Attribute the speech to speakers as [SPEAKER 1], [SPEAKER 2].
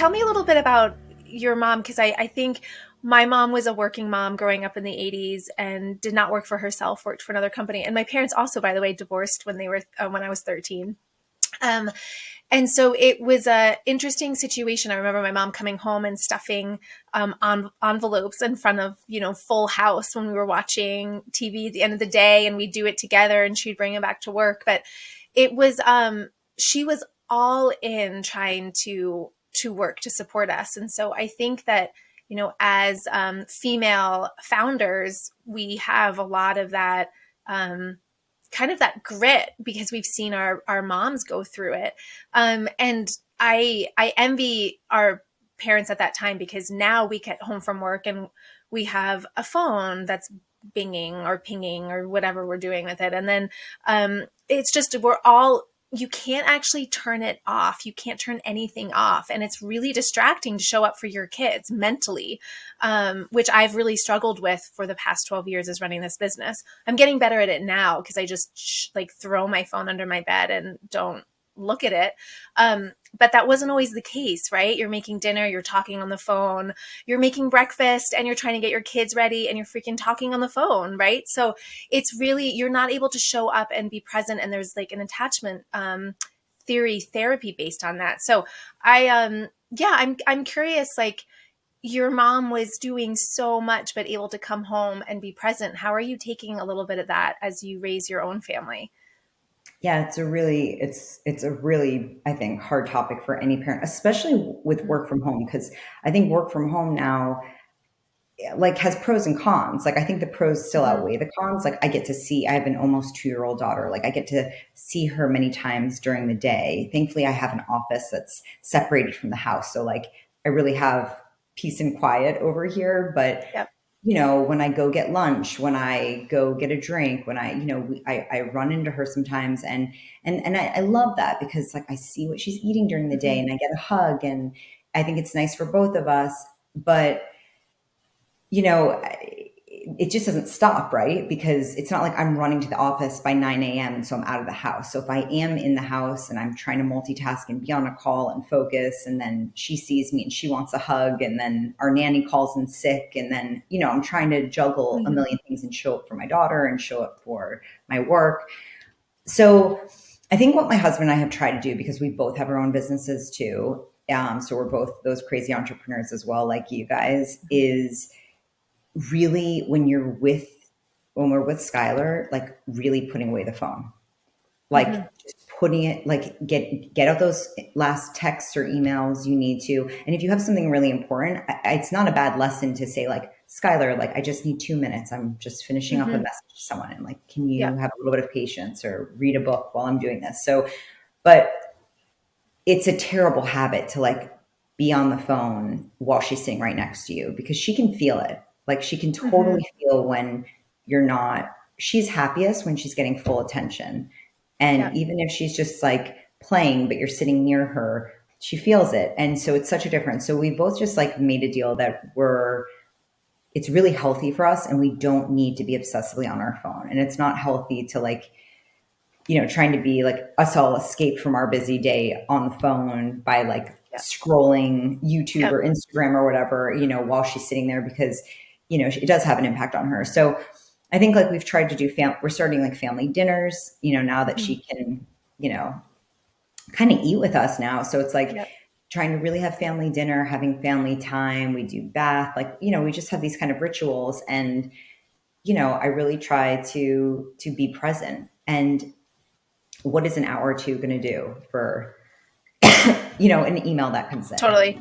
[SPEAKER 1] tell me a little bit about your mom, because I think my mom was a working mom growing up in the 80s and did not work for herself, worked for another company. And my parents also, by the way, divorced when they were when I was 13. Um, and so it was a interesting situation. I remember my mom coming home and stuffing on envelopes in front of, Full House when we were watching TV at the end of the day, and we'd do it together and she'd bring them back to work. But it was, she was all in trying to work to support us. And so I think that, as female founders, we have a lot of that, kind of that grit because we've seen our moms go through it. And I envy our parents at that time, because now we get home from work and we have a phone that's binging or pinging or whatever we're doing with it. And then it's just, you can't actually turn it off. You can't turn anything off. And it's really distracting to show up for your kids mentally, which I've really struggled with for the past 12 years as running this business. I'm getting better at it now because I just throw my phone under my bed and don't look at it. But that wasn't always the case, right? You're making dinner, you're talking on the phone, you're making breakfast and you're trying to get your kids ready and you're freaking talking on the phone, right? So it's really, you're not able to show up and be present. And there's an attachment therapy based on that. So I'm curious, your mom was doing so much, but able to come home and be present. How are you taking a little bit of that as you raise your own family?
[SPEAKER 2] Yeah, it's a really, I think, hard topic for any parent, especially with work from home, because I think work from home now has pros and cons. I think the pros still outweigh the cons. I have an almost 2-year-old daughter. I get to see her many times during the day. Thankfully, I have an office that's separated from the house. So I really have peace and quiet over here. But
[SPEAKER 1] Yep.
[SPEAKER 2] when I go get lunch, when I go get a drink, when I run into her sometimes, and I love that because I see what she's eating during the day and I get a hug, and I think it's nice for both of us. But it just doesn't stop, right? Because it's not like I'm running to the office by 9 a.m. and so I'm out of the house. So if I am in the house and I'm trying to multitask and be on a call and focus, and then she sees me and she wants a hug, and then our nanny calls in sick, and then, I'm trying to juggle a million things and show up for my daughter and show up for my work. So I think what my husband and I have tried to do, because we both have our own businesses too, so we're both those crazy entrepreneurs as well, like you guys, is really when we're with Skylar, really putting away the phone, just putting it, get out those last texts or emails you need to. And if you have something really important, it's not a bad lesson to say Skylar, I just need 2 minutes. I'm just finishing up a message to someone, and can you have a little bit of patience or read a book while I'm doing this? So, but it's a terrible habit to be on the phone while she's sitting right next to you, because she can feel it. She can totally feel when you're not. She's happiest when she's getting full attention. And even if she's just playing, but you're sitting near her, she feels it. And so it's such a difference. So we both just made a deal that it's really healthy for us, and we don't need to be obsessively on our phone. And it's not healthy to trying to be us all escape from our busy day on the phone by scrolling YouTube or Instagram or whatever, while she's sitting there, because it does have an impact on her. So I think we've tried to do, we're starting family dinners, now that she can, kind of eat with us now. So it's trying to really have family dinner, having family time. We do bath, we just have these kind of rituals. And, I really try to be present. And what is an hour or two going to do for, an email that comes in?
[SPEAKER 1] Totally.